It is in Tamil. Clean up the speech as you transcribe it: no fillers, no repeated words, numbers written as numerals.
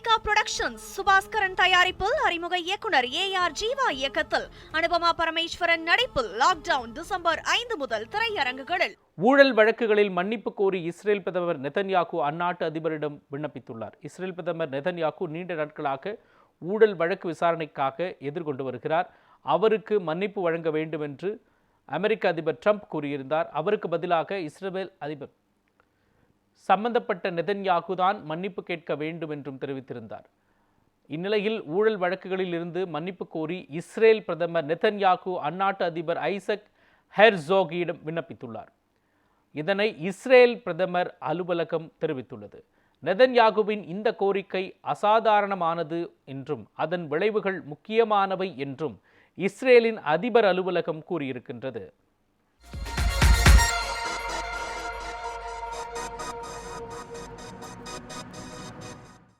மல்லிகா புரொடக்ஷன்ஸ் சுபாஸ்கரன் தயாரிப்பில் அறிமுக இயக்குனர் ஏஆர் ஜீவா இயக்கத்தில் அனுபமா பரமேஸ்வரன் நடிப்பில் லாக்டவுன் டிசம்பர் 5 முதல் திரையரங்குகளில். ஊழல் வழக்குகளில் மன்னிப்பு கோரி இஸ்ரேல் பிரதமர் நெதன்யாகு அந்நாட்டு அதிபரிடம் விண்ணப்பித்துள்ளார். இஸ்ரேல் பிரதமர் நெதன்யாகு நீண்ட நாட்களாக ஊழல் வழக்கு விசாரணைக்காக எதிர்கொண்டு வருகிறார். அவருக்கு மன்னிப்பு வழங்க வேண்டும் என்று அமெரிக்க அதிபர் ட்ரம்ப் கூறியிருந்தார். அவருக்கு பதிலாக இஸ்ரேல் அதிபர் சம்பந்தப்பட்ட நெதன்யாகு தான் மன்னிப்பு கேட்க வேண்டும் என்றும் தெரிவித்திருந்தார். இந்நிலையில் ஊழல் வழக்குகளில் இருந்து மன்னிப்பு கோரி இஸ்ரேல் பிரதமர் நெதன்யாகு அந்நாட்டு அதிபர் ஐசக் ஹெர்சோகியிடம் விண்ணப்பித்துள்ளார். இதனை இஸ்ரேல் பிரதமர் அலுவலகம் தெரிவித்துள்ளது. நெதன்யாகுவின் இந்த கோரிக்கை அசாதாரணமானது என்றும் அதன் விளைவுகள் முக்கியமானவை என்றும் இஸ்ரேலின் அதிபர் அலுவலகம் கூறியிருக்கின்றது.